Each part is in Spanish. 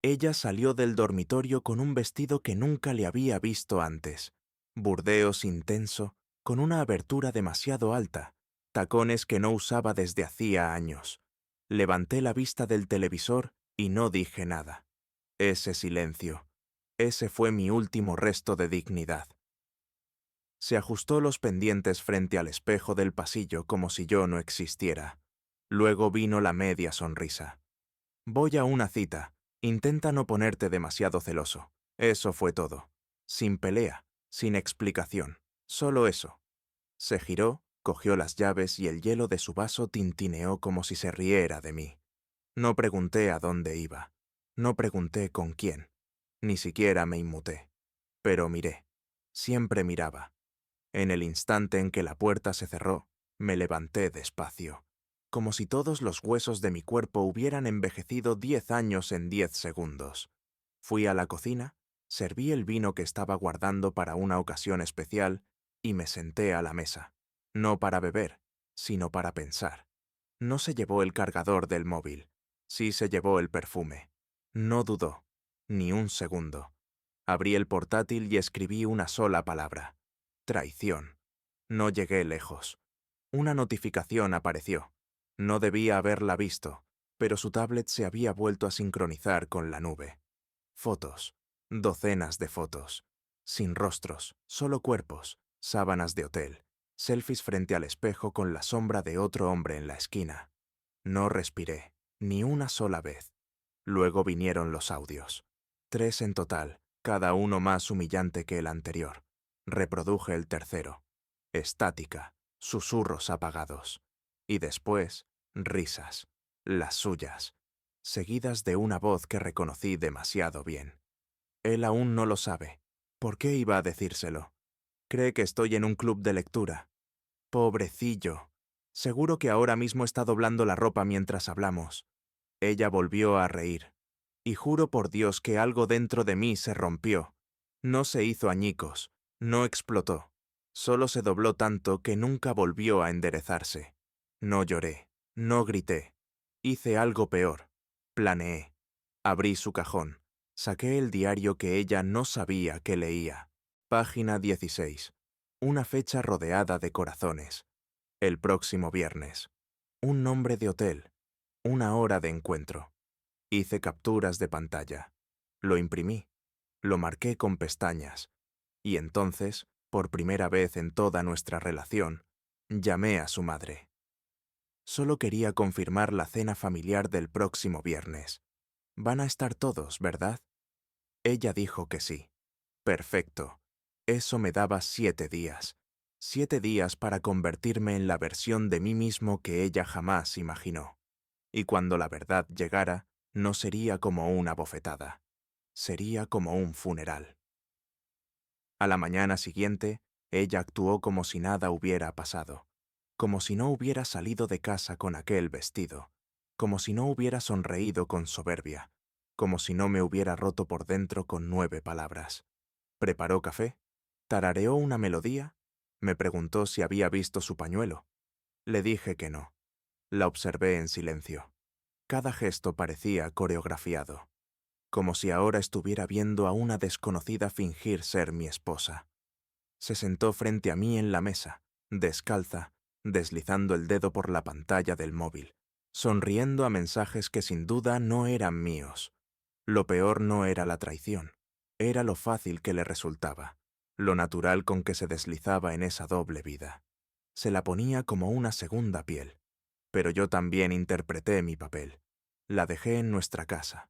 Ella salió del dormitorio con un vestido que nunca le había visto antes, burdeos intenso, con una abertura demasiado alta, tacones que no usaba desde hacía años. Levanté la vista del televisor y no dije nada. Ese silencio, ese fue mi último resto de dignidad. Se ajustó los pendientes frente al espejo del pasillo como si yo no existiera. Luego vino la media sonrisa. Voy a una cita. Intenta no ponerte demasiado celoso. Eso fue todo. Sin pelea, sin explicación. Solo eso. Se giró, cogió las llaves y el hielo de su vaso tintineó como si se riera de mí. No pregunté a dónde iba. No pregunté con quién. Ni siquiera me inmuté. Pero miré. Siempre miraba. En el instante en que la puerta se cerró, me levanté despacio, como si todos los huesos de mi cuerpo hubieran envejecido 10 años en 10 segundos. Fui a la cocina, serví el vino que estaba guardando para una ocasión especial y me senté a la mesa, no para beber, sino para pensar. No se llevó el cargador del móvil, sí se llevó el perfume. No dudó, ni un segundo. Abrí el portátil y escribí una sola palabra. Traición. No llegué lejos. Una notificación apareció. No debía haberla visto, pero su tablet se había vuelto a sincronizar con la nube. Fotos. Docenas de fotos. Sin rostros, solo cuerpos, sábanas de hotel, selfies frente al espejo con la sombra de otro hombre en la esquina. No respiré, ni una sola vez. Luego vinieron los audios. 3 en total, cada uno más humillante que el anterior. Reproduje el tercero. Estática, susurros apagados. Y después, risas, las suyas, seguidas de una voz que reconocí demasiado bien. Él aún no lo sabe. ¿Por qué iba a decírselo? Cree que estoy en un club de lectura. Pobrecillo. Seguro que ahora mismo está doblando la ropa mientras hablamos. Ella volvió a reír. Y juro por Dios que algo dentro de mí se rompió. No se hizo añicos, no explotó. Solo se dobló tanto que nunca volvió a enderezarse. No lloré, no grité. Hice algo peor. Planeé. Abrí su cajón. Saqué el diario que ella no sabía que leía. Página 16. Una fecha rodeada de corazones. El próximo viernes. Un nombre de hotel. Una hora de encuentro. Hice capturas de pantalla. Lo imprimí. Lo marqué con pestañas. Y entonces, por primera vez en toda nuestra relación, llamé a su madre. Solo quería confirmar la cena familiar del próximo viernes. Van a estar todos, ¿verdad? Ella dijo que sí. Perfecto. Eso me daba 7 días. 7 días para convertirme en la versión de mí mismo que ella jamás imaginó. Y cuando la verdad llegara, no sería como una bofetada. Sería como un funeral. A la mañana siguiente, ella actuó como si nada hubiera pasado, como si no hubiera salido de casa con aquel vestido, como si no hubiera sonreído con soberbia, como si no me hubiera roto por dentro con 9 palabras. Preparó café, tarareó una melodía, me preguntó si había visto su pañuelo. Le dije que no. La observé en silencio. Cada gesto parecía coreografiado, como si ahora estuviera viendo a una desconocida fingir ser mi esposa. Se sentó frente a mí en la mesa, descalza, deslizando el dedo por la pantalla del móvil, sonriendo a mensajes que sin duda no eran míos. Lo peor no era la traición, era lo fácil que le resultaba, lo natural con que se deslizaba en esa doble vida. Se la ponía como una segunda piel, pero yo también interpreté mi papel. La dejé en nuestra casa.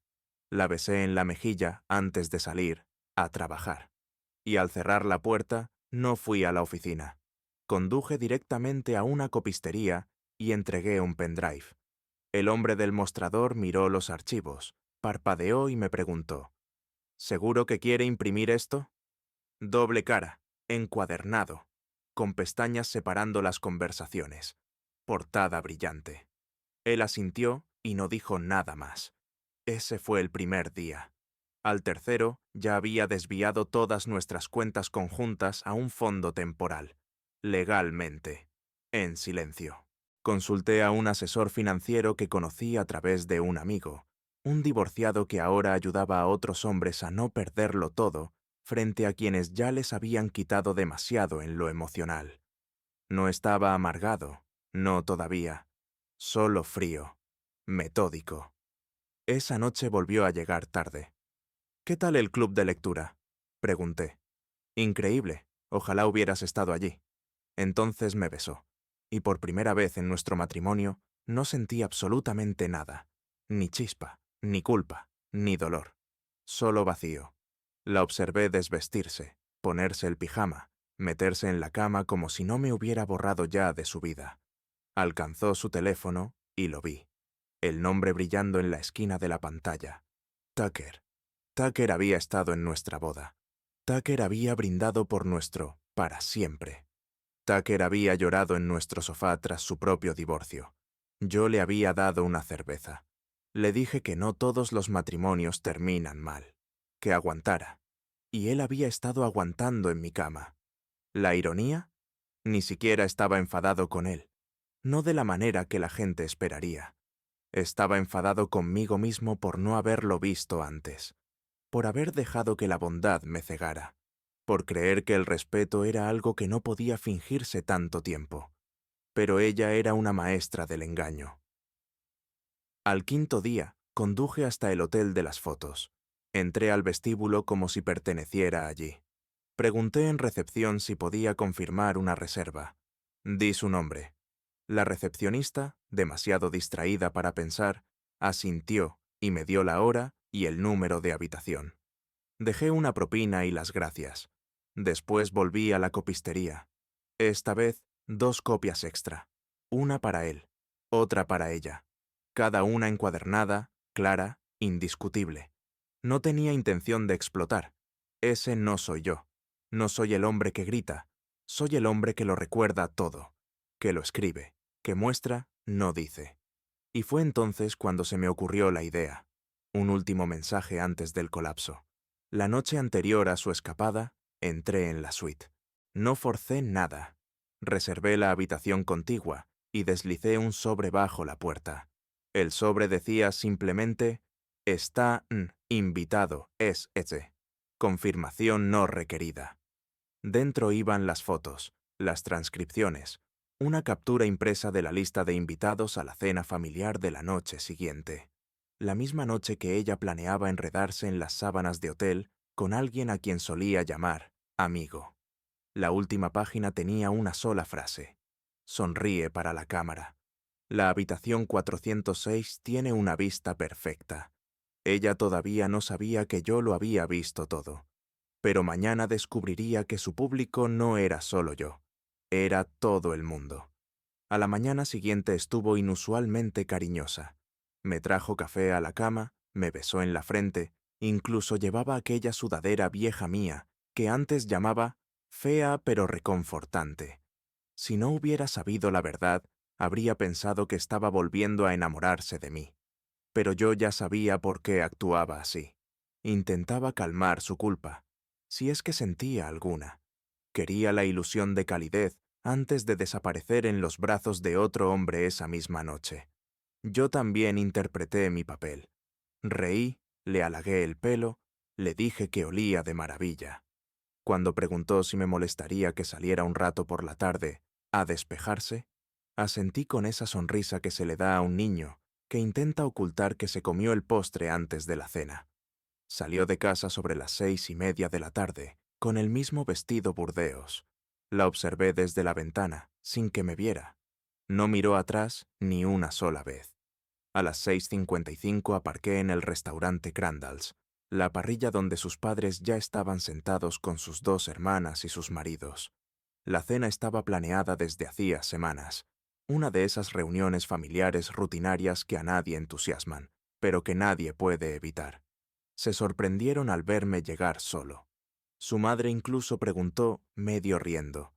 La besé en la mejilla antes de salir a trabajar. Y al cerrar la puerta, no fui a la oficina. Conduje directamente a una copistería y entregué un pendrive. El hombre del mostrador miró los archivos, parpadeó y me preguntó: ¿seguro que quiere imprimir esto? Doble cara, encuadernado, con pestañas separando las conversaciones. Portada brillante. Él asintió y no dijo nada más. Ese fue el primer día. Al tercero, ya había desviado todas nuestras cuentas conjuntas a un fondo temporal. Legalmente. En silencio. Consulté a un asesor financiero que conocí a través de un amigo. Un divorciado que ahora ayudaba a otros hombres a no perderlo todo frente a quienes ya les habían quitado demasiado en lo emocional. No estaba amargado, no todavía, solo frío, metódico. Esa noche volvió a llegar tarde. «¿Qué tal el club de lectura?», pregunté. «Increíble, ojalá hubieras estado allí». Entonces me besó, y por primera vez en nuestro matrimonio no sentí absolutamente nada, ni chispa, ni culpa, ni dolor, solo vacío. La observé desvestirse, ponerse el pijama, meterse en la cama como si no me hubiera borrado ya de su vida. Alcanzó su teléfono y lo vi. El nombre brillando en la esquina de la pantalla. Tucker. Tucker había estado en nuestra boda. Tucker había brindado por nuestro para siempre. Tucker había llorado en nuestro sofá tras su propio divorcio. Yo le había dado una cerveza. Le dije que no todos los matrimonios terminan mal, que aguantara. Y él había estado aguantando en mi cama. ¿La ironía? Ni siquiera estaba enfadado con él. No de la manera que la gente esperaría. Estaba enfadado conmigo mismo por no haberlo visto antes, por haber dejado que la bondad me cegara, por creer que el respeto era algo que no podía fingirse tanto tiempo. Pero ella era una maestra del engaño. Al quinto día, conduje hasta el hotel de las fotos. Entré al vestíbulo como si perteneciera allí. Pregunté en recepción si podía confirmar una reserva. Di su nombre. La recepcionista, demasiado distraída para pensar, asintió y me dio la hora y el número de habitación. Dejé una propina y las gracias. Después volví a la copistería. Esta vez, 2 copias extra. Una para él, otra para ella. Cada una encuadernada, clara, indiscutible. No tenía intención de explotar. Ese no soy yo. No soy el hombre que grita. Soy el hombre que lo recuerda todo, que lo escribe, que muestra, no dice. Y fue entonces cuando se me ocurrió la idea. Un último mensaje antes del colapso. La noche anterior a su escapada, entré en la suite. No forcé nada. Reservé la habitación contigua y deslicé un sobre bajo la puerta. El sobre decía simplemente: «Está invitado, es este. Confirmación no requerida». Dentro iban las fotos, las transcripciones, una captura impresa de la lista de invitados a la cena familiar de la noche siguiente. La misma noche que ella planeaba enredarse en las sábanas de hotel con alguien a quien solía llamar amigo. La última página tenía una sola frase: «Sonríe para la cámara». La habitación 406 tiene una vista perfecta. Ella todavía no sabía que yo lo había visto todo. Pero mañana descubriría que su público no era solo yo, era todo el mundo. A la mañana siguiente estuvo inusualmente cariñosa. Me trajo café a la cama, me besó en la frente, incluso llevaba aquella sudadera vieja mía que antes llamaba fea pero reconfortante. Si no hubiera sabido la verdad, habría pensado que estaba volviendo a enamorarse de mí. Pero yo ya sabía por qué actuaba así. Intentaba calmar su culpa, si es que sentía alguna. Quería la ilusión de calidez antes de desaparecer en los brazos de otro hombre esa misma noche. Yo también interpreté mi papel. Reí, le halagué el pelo, le dije que olía de maravilla. Cuando preguntó si me molestaría que saliera un rato por la tarde a despejarse, asentí con esa sonrisa que se le da a un niño que intenta ocultar que se comió el postre antes de la cena. Salió de casa sobre las 6:30 de la tarde, con el mismo vestido burdeos. La observé desde la ventana, sin que me viera. No miró atrás ni una sola vez. A las 6:55 aparqué en el restaurante Crandall's, la parrilla donde sus padres ya estaban sentados con sus 2 hermanas y sus maridos. La cena estaba planeada desde hacía semanas, una de esas reuniones familiares rutinarias que a nadie entusiasman, pero que nadie puede evitar. Se sorprendieron al verme llegar solo. Su madre incluso preguntó, medio riendo: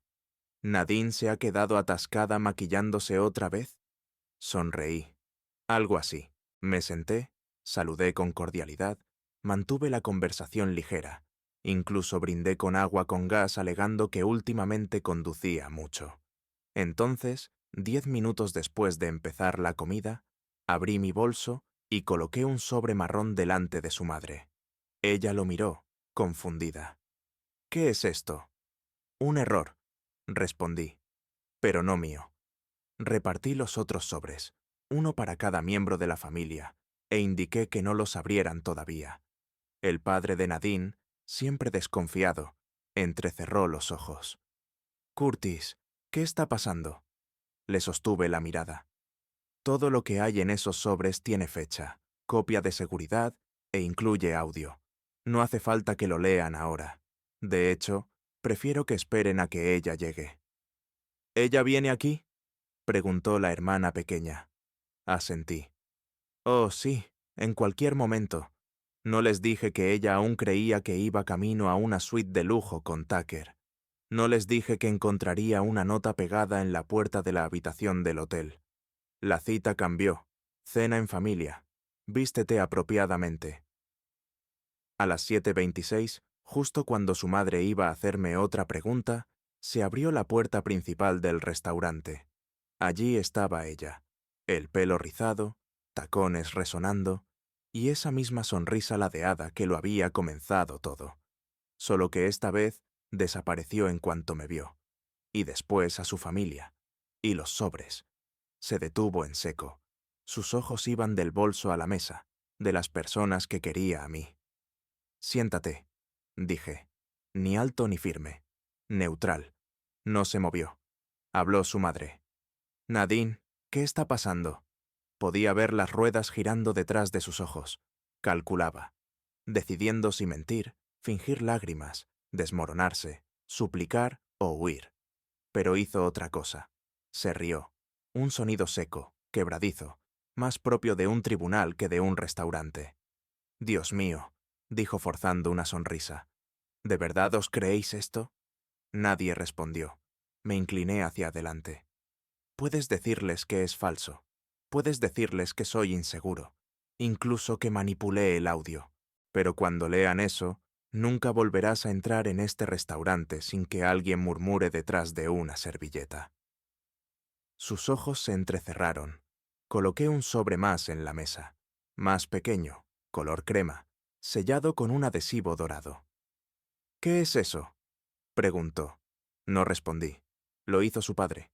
«¿Nadine se ha quedado atascada maquillándose otra vez?». Sonreí. Algo así. Me senté, saludé con cordialidad, mantuve la conversación ligera. Incluso brindé con agua con gas alegando que últimamente conducía mucho. Entonces, 10 minutos después de empezar la comida, abrí mi bolso y coloqué un sobre marrón delante de su madre. Ella lo miró, confundida. «¿Qué es esto?» «Un error», respondí, «pero no mío». Repartí los otros sobres, uno para cada miembro de la familia, e indiqué que no los abrieran todavía. El padre de Nadine, siempre desconfiado, entrecerró los ojos. «Curtis, ¿qué está pasando?» Le sostuve la mirada. «Todo lo que hay en esos sobres tiene fecha, copia de seguridad e incluye audio. No hace falta que lo lean ahora. De hecho, prefiero que esperen a que ella llegue». «¿Ella viene aquí?», preguntó la hermana pequeña. Asentí. «Oh, sí, en cualquier momento. No les dije que ella aún creía que iba camino a una suite de lujo con Tucker. No les dije que encontraría una nota pegada en la puerta de la habitación del hotel. La cita cambió. Cena en familia. Vístete apropiadamente». A las 7:26, justo cuando su madre iba a hacerme otra pregunta, se abrió la puerta principal del restaurante. Allí estaba ella, el pelo rizado, tacones resonando, y esa misma sonrisa ladeada que lo había comenzado todo. Solo que esta vez desapareció en cuanto me vio, y después a su familia, y los sobres. Se detuvo en seco. Sus ojos iban del bolso a la mesa, de las personas que quería a mí. «Siéntate», dije, ni alto ni firme, neutral. No se movió. Habló su madre. «Nadine, ¿qué está pasando?» Podía ver las ruedas girando detrás de sus ojos. Calculaba, decidiendo si mentir, fingir lágrimas, desmoronarse, suplicar o huir. Pero hizo otra cosa. Se rió. Un sonido seco, quebradizo, más propio de un tribunal que de un restaurante. «Dios mío», dijo forzando una sonrisa. «¿De verdad os creéis esto?» Nadie respondió. Me incliné hacia adelante. «Puedes decirles que es falso. Puedes decirles que soy inseguro, incluso que manipulé el audio. Pero cuando lean eso, nunca volverás a entrar en este restaurante sin que alguien murmure detrás de una servilleta». Sus ojos se entrecerraron. Coloqué un sobre más en la mesa, más pequeño, color crema, sellado con un adhesivo dorado. «¿Qué es eso?», preguntó. No respondí. Lo hizo su padre.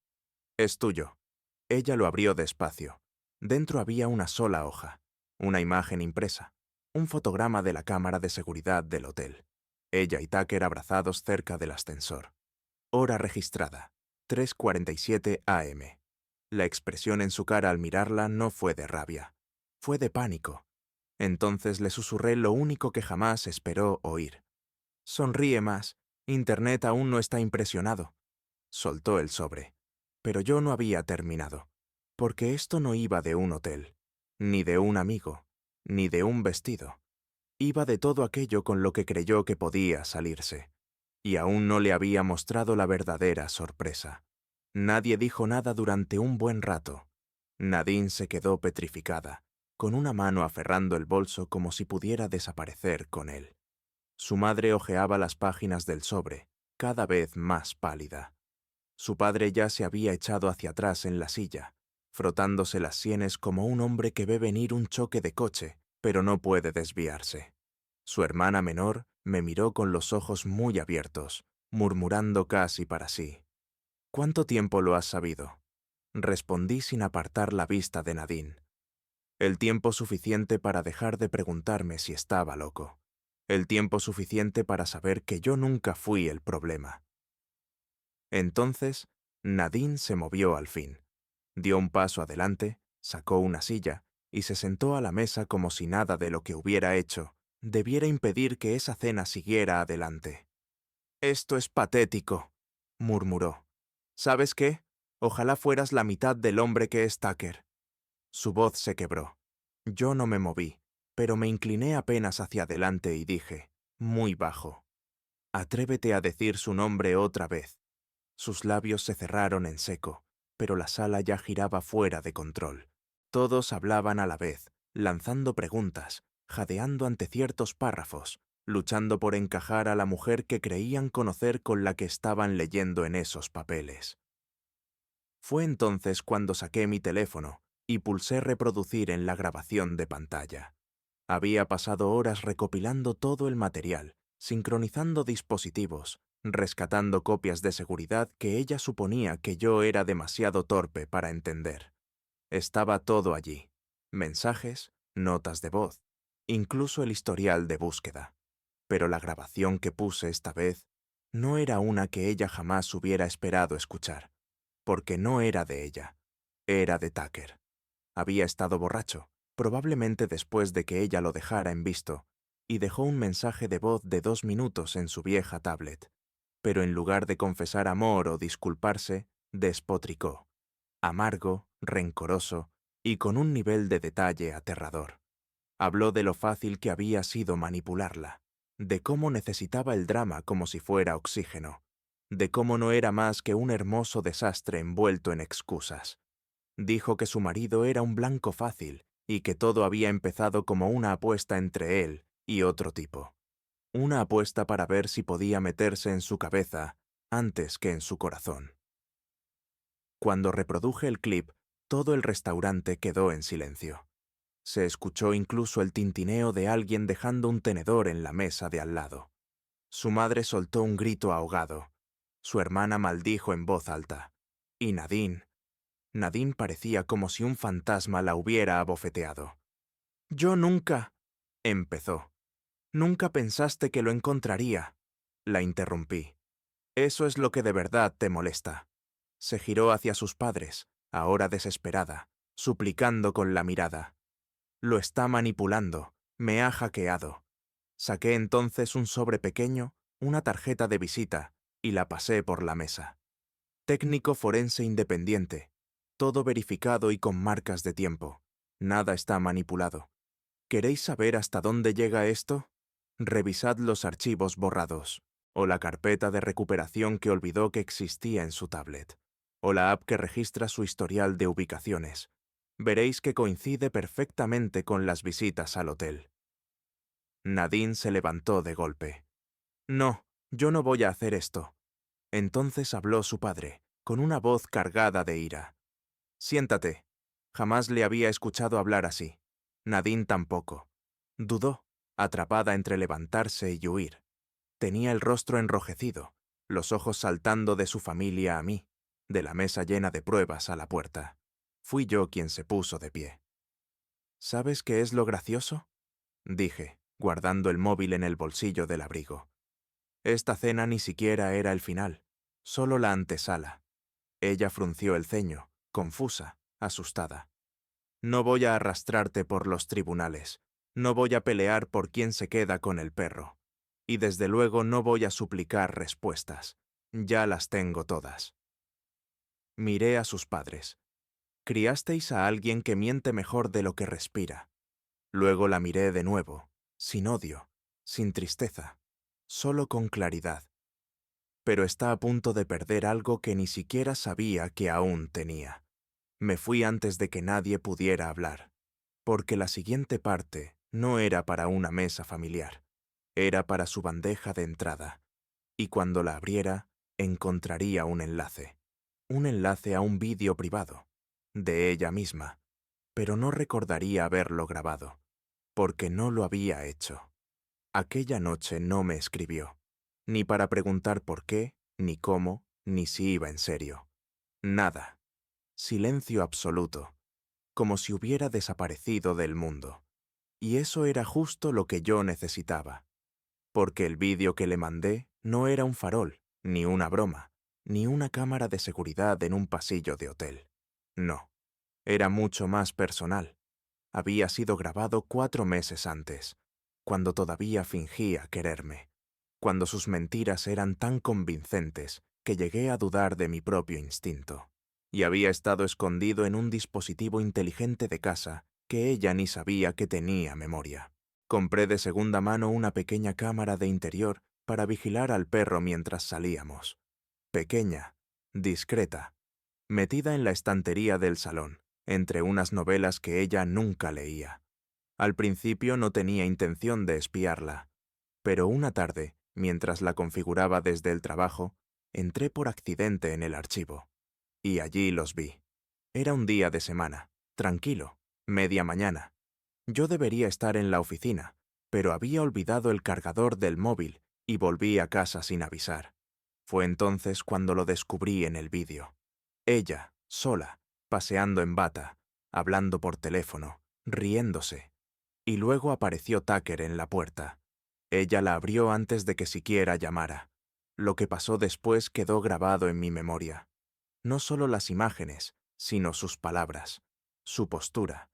«Es tuyo». Ella lo abrió despacio. Dentro había una sola hoja, una imagen impresa, un fotograma de la cámara de seguridad del hotel. Ella y Tucker abrazados cerca del ascensor. Hora registrada, 3:47 a.m. La expresión en su cara al mirarla no fue de rabia, fue de pánico. Entonces le susurré lo único que jamás esperó oír. «Sonríe más. Internet aún no está impresionado». Soltó el sobre. Pero yo no había terminado, porque esto no iba de un hotel, ni de un amigo, ni de un vestido. Iba de todo aquello con lo que creyó que podía salirse. Y aún no le había mostrado la verdadera sorpresa. Nadie dijo nada durante un buen rato. Nadine se quedó petrificada, con una mano aferrando el bolso como si pudiera desaparecer con él. Su madre hojeaba las páginas del sobre, cada vez más pálida. Su padre ya se había echado hacia atrás en la silla, frotándose las sienes como un hombre que ve venir un choque de coche, pero no puede desviarse. Su hermana menor me miró con los ojos muy abiertos, murmurando casi para sí. «¿Cuánto tiempo lo has sabido?», respondí sin apartar la vista de Nadine. «El tiempo suficiente para dejar de preguntarme si estaba loco. El tiempo suficiente para saber que yo nunca fui el problema». Entonces, Nadine se movió al fin. Dio un paso adelante, sacó una silla y se sentó a la mesa como si nada de lo que hubiera hecho debiera impedir que esa cena siguiera adelante. «Esto es patético», murmuró. «¿Sabes qué? Ojalá fueras la mitad del hombre que es Tucker». Su voz se quebró. Yo no me moví, pero me incliné apenas hacia adelante y dije, muy bajo, «Atrévete a decir su nombre otra vez». Sus labios se cerraron en seco, pero la sala ya giraba fuera de control. Todos hablaban a la vez, lanzando preguntas, jadeando ante ciertos párrafos, luchando por encajar a la mujer que creían conocer con la que estaban leyendo en esos papeles. Fue entonces cuando saqué mi teléfono y pulsé reproducir en la grabación de pantalla. Había pasado horas recopilando todo el material, sincronizando dispositivos, rescatando copias de seguridad que ella suponía que yo era demasiado torpe para entender. Estaba todo allí: mensajes, notas de voz, incluso el historial de búsqueda. Pero la grabación que puse esta vez no era una que ella jamás hubiera esperado escuchar, porque no era de ella, era de Tucker. Había estado borracho, probablemente después de que ella lo dejara en visto, y dejó un mensaje de voz de 2 minutos en su vieja tablet. Pero en lugar de confesar amor o disculparse, despotricó, amargo, rencoroso y con un nivel de detalle aterrador. Habló de lo fácil que había sido manipularla, de cómo necesitaba el drama como si fuera oxígeno, de cómo no era más que un hermoso desastre envuelto en excusas. Dijo que su marido era un blanco fácil y que todo había empezado como una apuesta entre él y otro tipo. Una apuesta para ver si podía meterse en su cabeza antes que en su corazón. Cuando reproduje el clip, todo el restaurante quedó en silencio. Se escuchó incluso el tintineo de alguien dejando un tenedor en la mesa de al lado. Su madre soltó un grito ahogado. Su hermana maldijo en voz alta. Y Nadine parecía como si un fantasma la hubiera abofeteado. «Yo nunca», empezó. «Nunca pensaste que lo encontraría», la interrumpí. «Eso es lo que de verdad te molesta». Se giró hacia sus padres, ahora desesperada, suplicando con la mirada. «Lo está manipulando, me ha hackeado». Saqué entonces un sobre pequeño, una tarjeta de visita, y la pasé por la mesa. Técnico forense independiente. Todo verificado y con marcas de tiempo. Nada está manipulado. ¿Queréis saber hasta dónde llega esto? Revisad los archivos borrados, o la carpeta de recuperación que olvidó que existía en su tablet, o la app que registra su historial de ubicaciones. Veréis que coincide perfectamente con las visitas al hotel. Nadine se levantó de golpe. «No, yo no voy a hacer esto». Entonces habló su padre, con una voz cargada de ira. «Siéntate». Jamás le había escuchado hablar así. Nadine tampoco. Dudó, atrapada entre levantarse y huir. Tenía el rostro enrojecido, los ojos saltando de su familia a mí, de la mesa llena de pruebas a la puerta. Fui yo quien se puso de pie. «¿Sabes qué es lo gracioso?», dije, guardando el móvil en el bolsillo del abrigo. Esta cena ni siquiera era el final, solo la antesala. Ella frunció el ceño, confusa, asustada. «No voy a arrastrarte por los tribunales, no voy a pelear por quién se queda con el perro. Y desde luego no voy a suplicar respuestas. Ya las tengo todas». Miré a sus padres. «Criasteis a alguien que miente mejor de lo que respira». Luego la miré de nuevo, sin odio, sin tristeza, solo con claridad. Pero está a punto de perder algo que ni siquiera sabía que aún tenía. Me fui antes de que nadie pudiera hablar, porque la siguiente parte no era para una mesa familiar, era para su bandeja de entrada, y cuando la abriera, encontraría un enlace a un vídeo privado, de ella misma, pero no recordaría haberlo grabado, porque no lo había hecho. Aquella noche no me escribió, ni para preguntar por qué, ni cómo, ni si iba en serio. Nada. Silencio absoluto, como si hubiera desaparecido del mundo. Y eso era justo lo que yo necesitaba, porque el vídeo que le mandé no era un farol, ni una broma, ni una cámara de seguridad en un pasillo de hotel. No, era mucho más personal. Había sido grabado 4 meses antes, cuando todavía fingía quererme, cuando sus mentiras eran tan convincentes que llegué a dudar de mi propio instinto. Y había estado escondido en un dispositivo inteligente de casa que ella ni sabía que tenía memoria. Compré de segunda mano una pequeña cámara de interior para vigilar al perro mientras salíamos. Pequeña, discreta, metida en la estantería del salón, entre unas novelas que ella nunca leía. Al principio no tenía intención de espiarla, pero una tarde, mientras la configuraba desde el trabajo, entré por accidente en el archivo. Y allí los vi. Era un día de semana, Tranquilo, media mañana. Yo debería estar en la oficina, pero había olvidado el cargador del móvil y volví a casa sin avisar. Fue entonces cuando lo descubrí en el vídeo. Ella, sola, paseando en bata, hablando por teléfono, riéndose. Y luego apareció Tucker en la puerta. Ella la abrió antes de que siquiera llamara. Lo que pasó después quedó grabado en mi memoria. No solo las imágenes, sino sus palabras, su postura,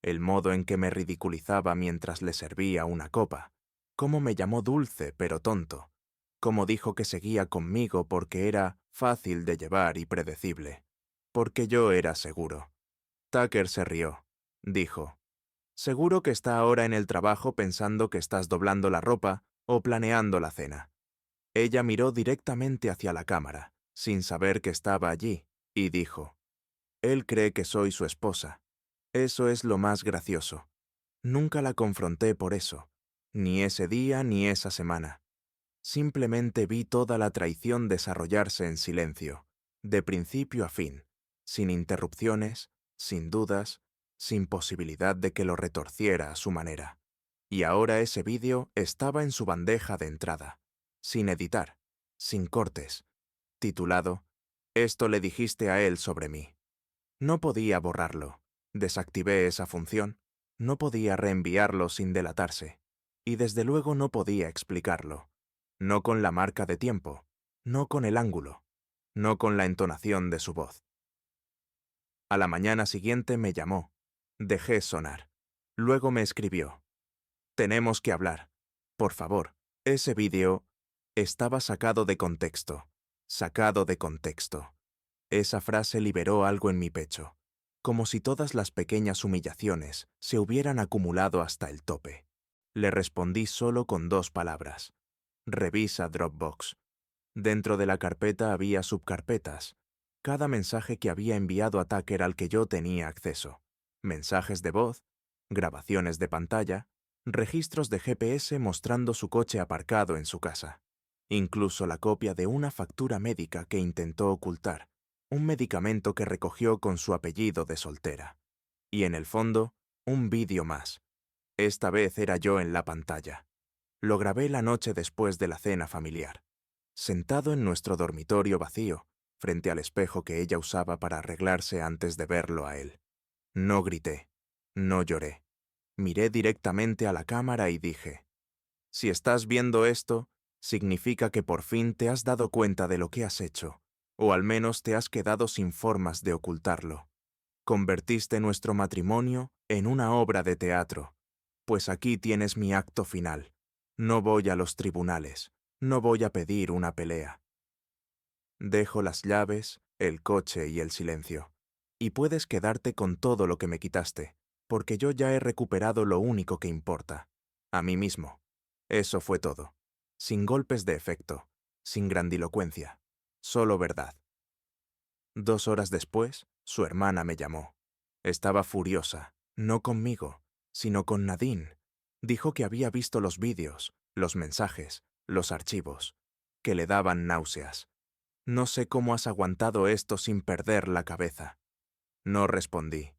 el modo en que me ridiculizaba mientras le servía una copa, cómo me llamó dulce pero tonto, cómo dijo que seguía conmigo porque era fácil de llevar y predecible, porque yo era seguro. Tucker se rió. Dijo, «Seguro que está ahora en el trabajo pensando que estás doblando la ropa o planeando la cena». Ella miró directamente hacia la cámara, sin saber que estaba allí, y dijo, «Él cree que soy su esposa. Eso es lo más gracioso. Nunca la confronté por eso, ni ese día ni esa semana. Simplemente vi toda la traición desarrollarse en silencio, de principio a fin, sin interrupciones, sin dudas, sin posibilidad de que lo retorciera a su manera. Y ahora ese vídeo estaba en su bandeja de entrada, sin editar, sin cortes, titulado «Esto le dijiste a él sobre mí». No podía borrarlo. Desactivé esa función. No podía reenviarlo sin delatarse. Y desde luego no podía explicarlo. No con la marca de tiempo. No con el ángulo. No con la entonación de su voz. A la mañana siguiente me llamó. Dejé sonar. Luego me escribió. «Tenemos que hablar. Por favor, ese vídeo estaba sacado de contexto. Sacado de contexto». Esa frase liberó algo en mi pecho, como si todas las pequeñas humillaciones se hubieran acumulado hasta el tope. Le respondí solo con 2 palabras. Revisa Dropbox. Dentro de la carpeta había subcarpetas. Cada mensaje que había enviado a Tucker al que yo tenía acceso. Mensajes de voz, grabaciones de pantalla, registros de GPS mostrando su coche aparcado en su casa. Incluso la copia de una factura médica que intentó ocultar, un medicamento que recogió con su apellido de soltera. Y en el fondo, un vídeo más. Esta vez era yo en la pantalla. Lo grabé la noche después de la cena familiar, sentado en nuestro dormitorio vacío, frente al espejo que ella usaba para arreglarse antes de verlo a él. No grité, no lloré. Miré directamente a la cámara y dije, «Si estás viendo esto, significa que por fin te has dado cuenta de lo que has hecho, o al menos te has quedado sin formas de ocultarlo. Convertiste nuestro matrimonio en una obra de teatro, pues aquí tienes mi acto final. No voy a los tribunales, no voy a pedir una pelea. Dejo las llaves, el coche y el silencio. Y puedes quedarte con todo lo que me quitaste, porque yo ya he recuperado lo único que importa, a mí mismo». Eso fue todo, sin golpes de efecto, sin grandilocuencia, solo verdad. 2 horas después, su hermana me llamó. Estaba furiosa, no conmigo, sino con Nadine. Dijo que había visto los vídeos, los mensajes, los archivos, que le daban náuseas. «No sé cómo has aguantado esto sin perder la cabeza». No respondí,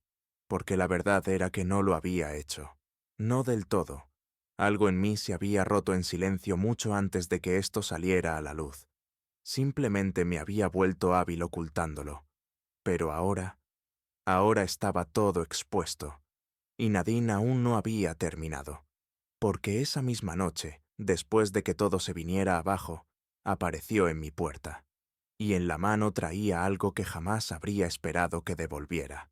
porque la verdad era que no lo había hecho. No del todo. Algo en mí se había roto en silencio mucho antes de que esto saliera a la luz. Simplemente me había vuelto hábil ocultándolo. Pero ahora estaba todo expuesto. Y Nadine aún no había terminado. Porque esa misma noche, después de que todo se viniera abajo, apareció en mi puerta. Y en la mano traía algo que jamás habría esperado que devolviera.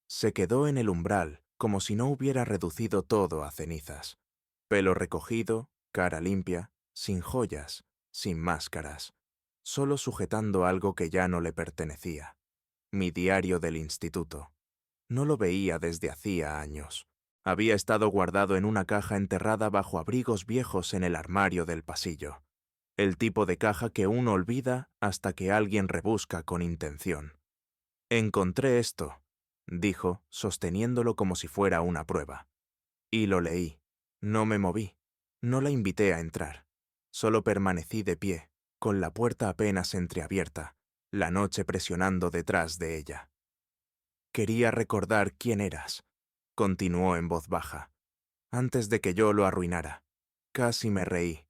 Se quedó en el umbral como si no hubiera reducido todo a cenizas. Pelo recogido, cara limpia, sin joyas, sin máscaras, solo sujetando algo que ya no le pertenecía. Mi diario del instituto. No lo veía desde hacía años. Había estado guardado en una caja enterrada bajo abrigos viejos en el armario del pasillo. El tipo de caja que uno olvida hasta que alguien rebusca con intención. «Encontré esto», dijo, sosteniéndolo como si fuera una prueba. Y lo leí. No me moví. No la invité a entrar. Solo permanecí de pie, con la puerta apenas entreabierta, la noche presionando detrás de ella. Quería recordar quién eras, continuó en voz baja, antes de que yo lo arruinara. Casi me reí,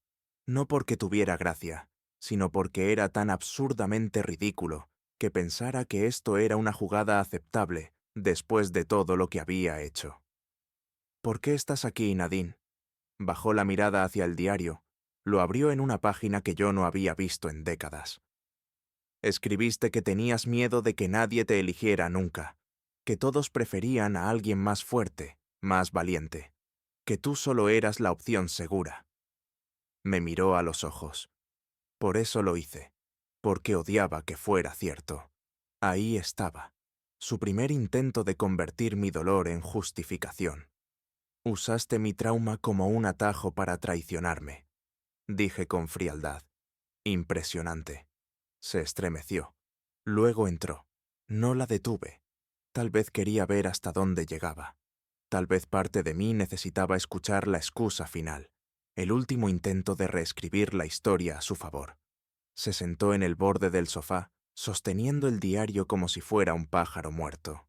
no porque tuviera gracia, sino porque era tan absurdamente ridículo que pensara que esto era una jugada aceptable después de todo lo que había hecho. ¿Por qué estás aquí, Nadine? Bajó la mirada hacia el diario, lo abrió en una página que yo no había visto en décadas. Escribiste que tenías miedo de que nadie te eligiera nunca, que todos preferían a alguien más fuerte, más valiente, que tú solo eras la opción segura. Me miró a los ojos. Por eso lo hice, porque odiaba que fuera cierto. Ahí estaba, su primer intento de convertir mi dolor en justificación. Usaste mi trauma como un atajo para traicionarme, dije con frialdad. Impresionante. Se estremeció. Luego entró. No la detuve. Tal vez quería ver hasta dónde llegaba. Tal vez parte de mí necesitaba escuchar la excusa final, el último intento de reescribir la historia a su favor. Se sentó en el borde del sofá, sosteniendo el diario como si fuera un pájaro muerto.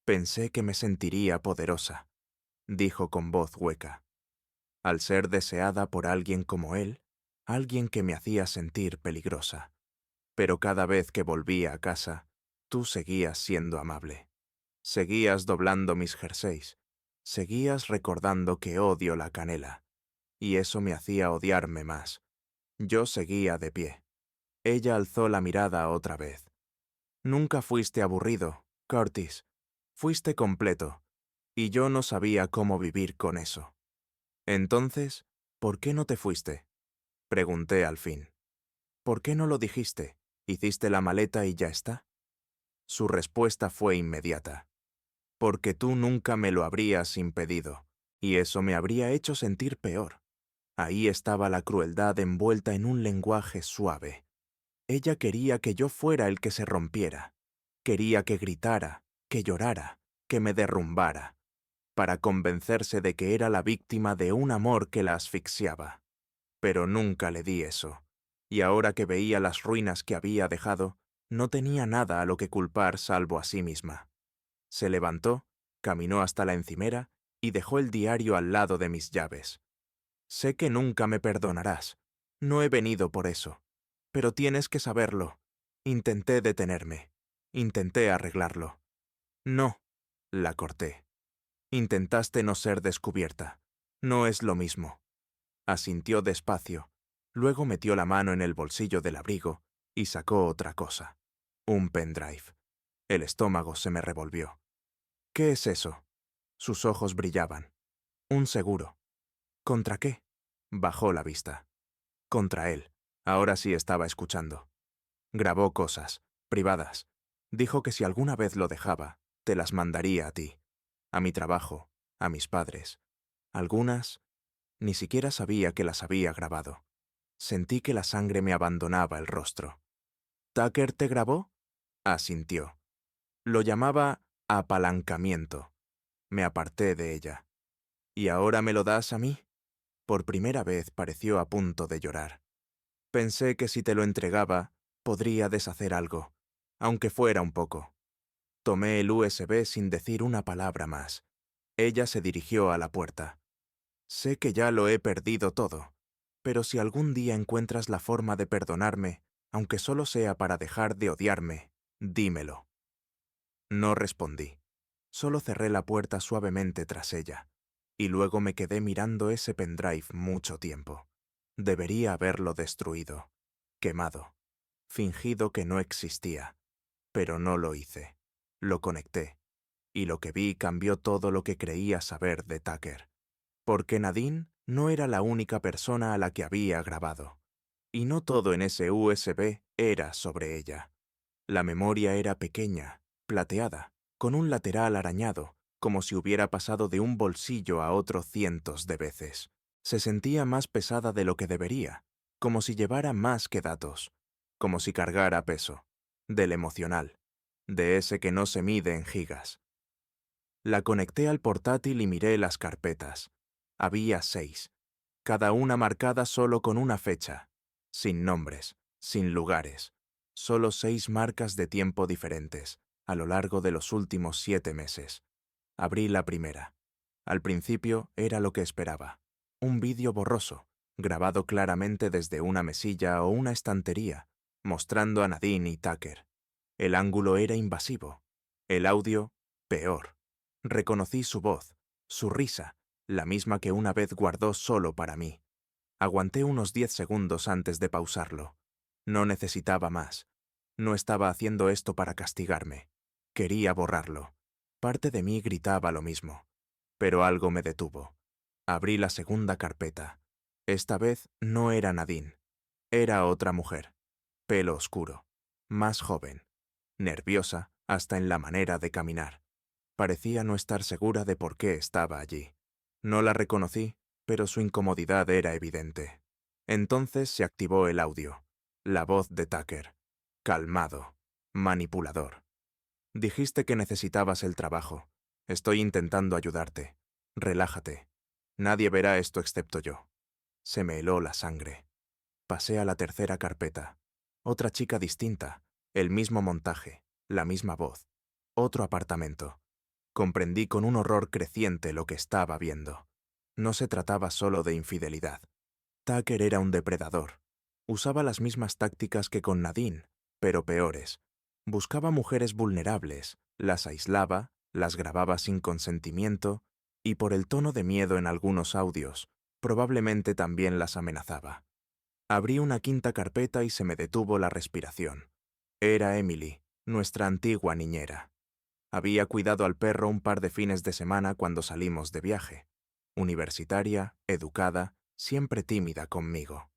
Pensé que me sentiría poderosa, dijo con voz hueca. Al ser deseada por alguien como él, alguien que me hacía sentir peligrosa. Pero cada vez que volvía a casa, tú seguías siendo amable. Seguías doblando mis jerseys. Seguías recordando que odio la canela. Y eso me hacía odiarme más. Yo seguía de pie. Ella alzó la mirada otra vez. Nunca fuiste aburrido, Curtis. Fuiste completo. Y yo no sabía cómo vivir con eso. Entonces, ¿por qué no te fuiste? Pregunté al fin. ¿Por qué no lo dijiste? ¿Hiciste la maleta y ya está? Su respuesta fue inmediata. Porque tú nunca me lo habrías impedido, y eso me habría hecho sentir peor. Ahí estaba la crueldad envuelta en un lenguaje suave. Ella quería que yo fuera el que se rompiera. Quería que gritara, que llorara, que me derrumbara, para convencerse de que era la víctima de un amor que la asfixiaba. Pero nunca le di eso. Y ahora que veía las ruinas que había dejado, no tenía nada a lo que culpar salvo a sí misma. Se levantó, caminó hasta la encimera y dejó el diario al lado de mis llaves. Sé que nunca me perdonarás. No he venido por eso. Pero tienes que saberlo. Intenté detenerme. Intenté arreglarlo. No, la corté. Intentaste no ser descubierta. No es lo mismo. Asintió despacio. Luego metió la mano en el bolsillo del abrigo y sacó otra cosa. Un pendrive. El estómago se me revolvió. ¿Qué es eso? Sus ojos brillaban. Un seguro. ¿Contra qué? Bajó la vista. Contra él. Ahora sí estaba escuchando. Grabó cosas, privadas. Dijo que si alguna vez lo dejaba, te las mandaría a ti. A mi trabajo, a mis padres. Algunas, ni siquiera sabía que las había grabado. Sentí que la sangre me abandonaba el rostro. ¿Tucker te grabó? Asintió. Lo llamaba apalancamiento. Me aparté de ella. ¿Y ahora me lo das a mí? Por primera vez pareció a punto de llorar. Pensé que si te lo entregaba, podría deshacer algo, aunque fuera un poco. Tomé el USB sin decir una palabra más. Ella se dirigió a la puerta. Sé que ya lo he perdido todo, pero si algún día encuentras la forma de perdonarme, aunque solo sea para dejar de odiarme, dímelo. No respondí. Solo cerré la puerta suavemente tras ella, y luego me quedé mirando ese pendrive mucho tiempo. Debería haberlo destruido, quemado, fingido que no existía, pero no lo hice. Lo conecté, y lo que vi cambió todo lo que creía saber de Tucker. Porque Nadine no era la única persona a la que había grabado, y no todo en ese USB era sobre ella. La memoria era pequeña, plateada, con un lateral arañado, como si hubiera pasado de un bolsillo a otro cientos de veces. Se sentía más pesada de lo que debería, como si llevara más que datos, como si cargara peso, del emocional, de ese que no se mide en gigas. La conecté al portátil y miré las carpetas. Había 6, cada una marcada solo con una fecha, sin nombres, sin lugares, solo 6 marcas de tiempo diferentes, a lo largo de los últimos 7 meses. Abrí la primera. Al principio era lo que esperaba. Un vídeo borroso, grabado claramente desde una mesilla o una estantería, mostrando a Nadine y Tucker. El ángulo era invasivo. El audio, peor. Reconocí su voz, su risa, la misma que una vez guardó solo para mí. Aguanté unos 10 segundos antes de pausarlo. No necesitaba más. No estaba haciendo esto para castigarme. Quería borrarlo. Parte de mí gritaba lo mismo. Pero algo me detuvo. Abrí la segunda carpeta. Esta vez no era Nadine. Era otra mujer. Pelo oscuro. Más joven. Nerviosa hasta en la manera de caminar. Parecía no estar segura de por qué estaba allí. No la reconocí, pero su incomodidad era evidente. Entonces se activó el audio. La voz de Tucker. Calmado. Manipulador. Dijiste que necesitabas el trabajo. Estoy intentando ayudarte. Relájate. Nadie verá esto excepto yo. Se me heló la sangre. Pasé a la tercera carpeta. Otra chica distinta. El mismo montaje. La misma voz. Otro apartamento. Comprendí con un horror creciente lo que estaba viendo. No se trataba solo de infidelidad. Tucker era un depredador. Usaba las mismas tácticas que con Nadine, pero peores. Buscaba mujeres vulnerables, las aislaba, las grababa sin consentimiento y por el tono de miedo en algunos audios, probablemente también las amenazaba. Abrí una quinta carpeta y se me detuvo la respiración. Era Emily, nuestra antigua niñera. Había cuidado al perro un par de fines de semana cuando salimos de viaje. Universitaria, educada, siempre tímida conmigo.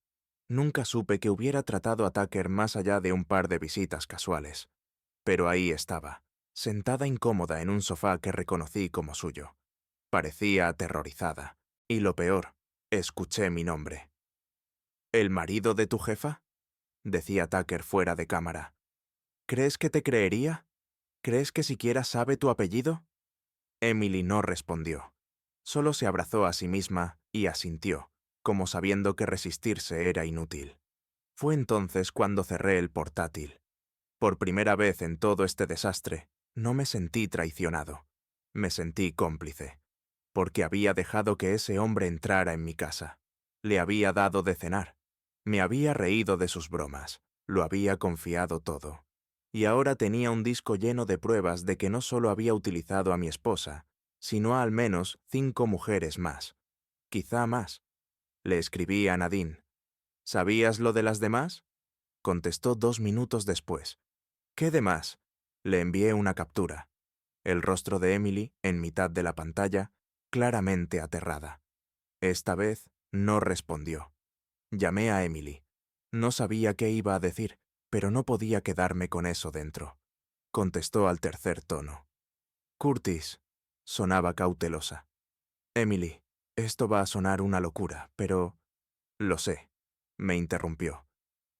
Nunca supe que hubiera tratado a Tucker más allá de un par de visitas casuales. Pero ahí estaba, sentada incómoda en un sofá que reconocí como suyo. Parecía aterrorizada. Y lo peor, escuché mi nombre. ¿El marido de tu jefa?, decía Tucker fuera de cámara. ¿Crees que te creería? ¿Crees que siquiera sabe tu apellido? Emily no respondió. Solo se abrazó a sí misma y asintió, como sabiendo que resistirse era inútil. Fue entonces cuando cerré el portátil. Por primera vez en todo este desastre, no me sentí traicionado. Me sentí cómplice. Porque había dejado que ese hombre entrara en mi casa. Le había dado de cenar. Me había reído de sus bromas. Lo había confiado todo. Y ahora tenía un disco lleno de pruebas de que no solo había utilizado a mi esposa, sino a al menos 5 mujeres más. Quizá más. Le escribí a Nadine. ¿Sabías lo de las demás? Contestó 2 minutos después. ¿Qué demás? Le envié una captura. El rostro de Emily, en mitad de la pantalla, claramente aterrada. Esta vez no respondió. Llamé a Emily. No sabía qué iba a decir, pero no podía quedarme con eso dentro. Contestó al tercer tono. Curtis, sonaba cautelosa. Emily, esto va a sonar una locura, pero... Lo sé, me interrumpió.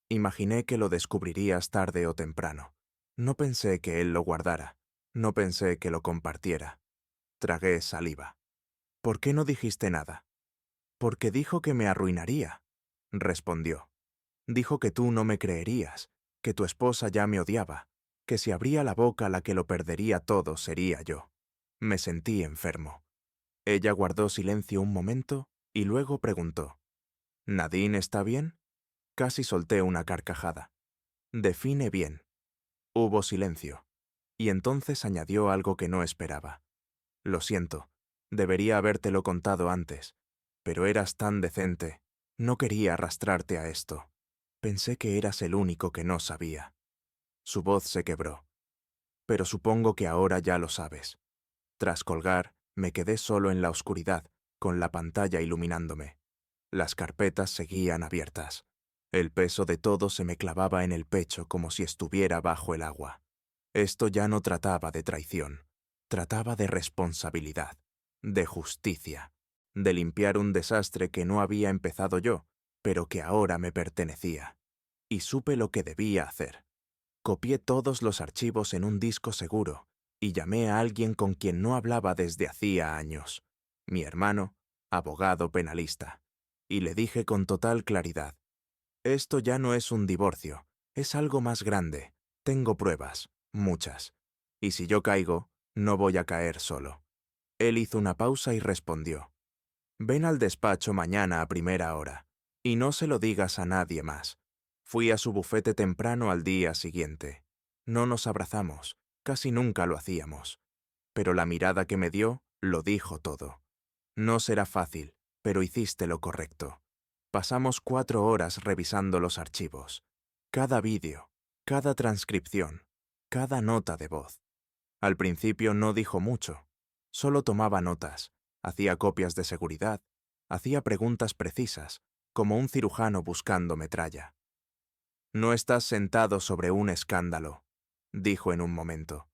Imaginé que lo descubrirías tarde o temprano. No pensé que él lo guardara. No pensé que lo compartiera. Tragué saliva. ¿Por qué no dijiste nada? Porque dijo que me arruinaría, respondió. Dijo que tú no me creerías, que tu esposa ya me odiaba, que si abría la boca la que lo perdería todo sería yo. Me sentí enfermo. Ella guardó silencio un momento y luego preguntó, ¿Nadine está bien? Casi solté una carcajada. Define bien. Hubo silencio. Y entonces añadió algo que no esperaba. Lo siento, debería habértelo contado antes, pero eras tan decente. No quería arrastrarte a esto. Pensé que eras el único que no sabía. Su voz se quebró. Pero supongo que ahora ya lo sabes. Tras colgar, me quedé solo en la oscuridad, con la pantalla iluminándome. Las carpetas seguían abiertas. El peso de todo se me clavaba en el pecho como si estuviera bajo el agua. Esto ya no trataba de traición. Trataba de responsabilidad, de justicia, de limpiar un desastre que no había empezado yo, pero que ahora me pertenecía. Y supe lo que debía hacer. Copié todos los archivos en un disco seguro y llamé a alguien con quien no hablaba desde hacía años, mi hermano, abogado penalista, y le dije con total claridad, esto ya no es un divorcio, es algo más grande, tengo pruebas, muchas. Y si yo caigo, no voy a caer solo. Él hizo una pausa y respondió: ven al despacho mañana a primera hora, y no se lo digas a nadie más. Fui a su bufete temprano al día siguiente. No nos abrazamos, casi nunca lo hacíamos. Pero la mirada que me dio lo dijo todo. No será fácil, pero hiciste lo correcto. Pasamos 4 horas revisando los archivos. Cada vídeo, cada transcripción, cada nota de voz. Al principio no dijo mucho. Solo tomaba notas, hacía copias de seguridad, hacía preguntas precisas, como un cirujano buscando metralla. No estás sentado sobre un escándalo, dijo en un momento.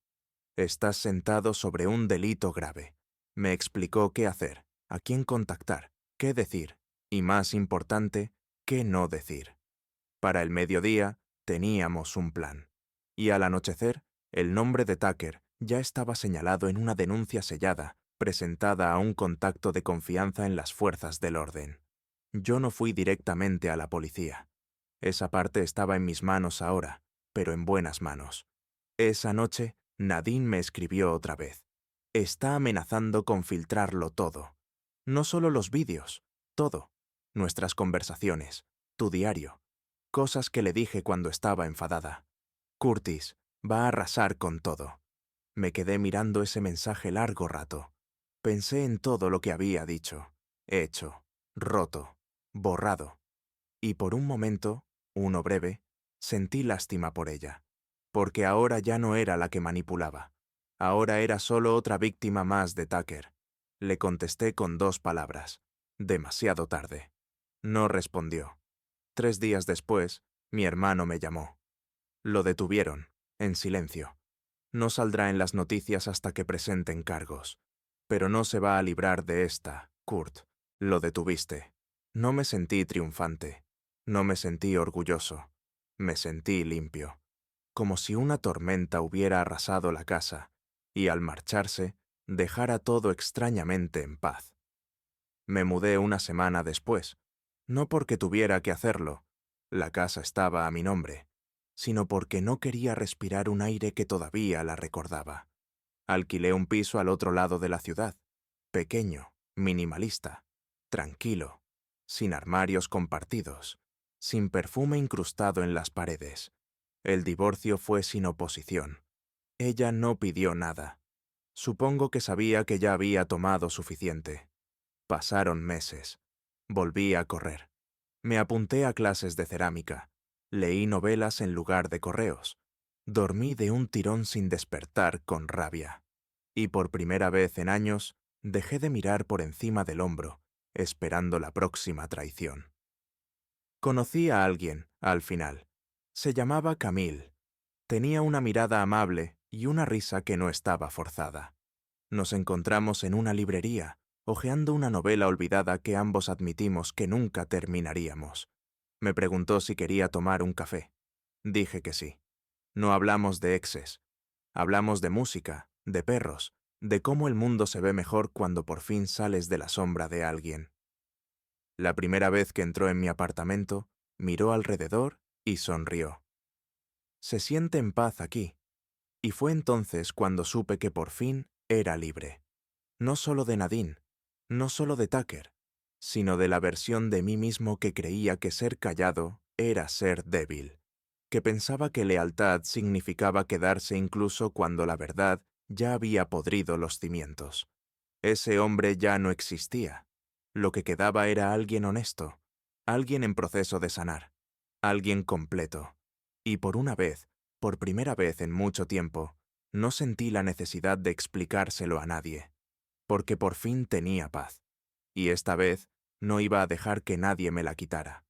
Estás sentado sobre un delito grave. Me explicó qué hacer, a quién contactar, qué decir, y más importante, qué no decir. Para el mediodía teníamos un plan. Y al anochecer, el nombre de Tucker ya estaba señalado en una denuncia sellada, presentada a un contacto de confianza en las fuerzas del orden. Yo no fui directamente a la policía. Esa parte estaba en mis manos ahora, pero en buenas manos. Esa noche, Nadine me escribió otra vez. Está amenazando con filtrarlo todo. No solo los vídeos, todo. Nuestras conversaciones, tu diario. Cosas que le dije cuando estaba enfadada. Curtis va a arrasar con todo. Me quedé mirando ese mensaje largo rato. Pensé en todo lo que había dicho, hecho, roto, borrado. Y por un momento, uno breve, sentí lástima por ella. Porque ahora ya no era la que manipulaba. Ahora era solo otra víctima más de Tucker. Le contesté con 2 palabras. Demasiado tarde. No respondió. 3 días después, mi hermano me llamó. Lo detuvieron, en silencio. No saldrá en las noticias hasta que presenten cargos. Pero no se va a librar de esta, Kurt. Lo detuviste. No me sentí triunfante. No me sentí orgulloso. Me sentí limpio. Como si una tormenta hubiera arrasado la casa, y al marcharse, dejara todo extrañamente en paz. Me mudé una semana después, no porque tuviera que hacerlo, la casa estaba a mi nombre, sino porque no quería respirar un aire que todavía la recordaba. Alquilé un piso al otro lado de la ciudad, pequeño, minimalista, tranquilo, sin armarios compartidos, sin perfume incrustado en las paredes. El divorcio fue sin oposición. Ella no pidió nada. Supongo que sabía que ya había tomado suficiente. Pasaron meses. Volví a correr. Me apunté a clases de cerámica. Leí novelas en lugar de correos. Dormí de un tirón sin despertar con rabia. Y por primera vez en años, dejé de mirar por encima del hombro, esperando la próxima traición. Conocí a alguien, al final. Se llamaba Camille. Tenía una mirada amable y una risa que no estaba forzada. Nos encontramos en una librería, hojeando una novela olvidada que ambos admitimos que nunca terminaríamos. Me preguntó si quería tomar un café. Dije que sí. No hablamos de exes. Hablamos de música, de perros, de cómo el mundo se ve mejor cuando por fin sales de la sombra de alguien. La primera vez que entró en mi apartamento, miró alrededor y sonrió. Se siente en paz aquí. Y fue entonces cuando supe que por fin era libre. No solo de Nadine, no solo de Tucker, sino de la versión de mí mismo que creía que ser callado era ser débil, que pensaba que lealtad significaba quedarse incluso cuando la verdad ya había podrido los cimientos. Ese hombre ya no existía. Lo que quedaba era alguien honesto, alguien en proceso de sanar, alguien completo. Y por una vez, por primera vez en mucho tiempo, no sentí la necesidad de explicárselo a nadie, porque por fin tenía paz. Y esta vez no iba a dejar que nadie me la quitara.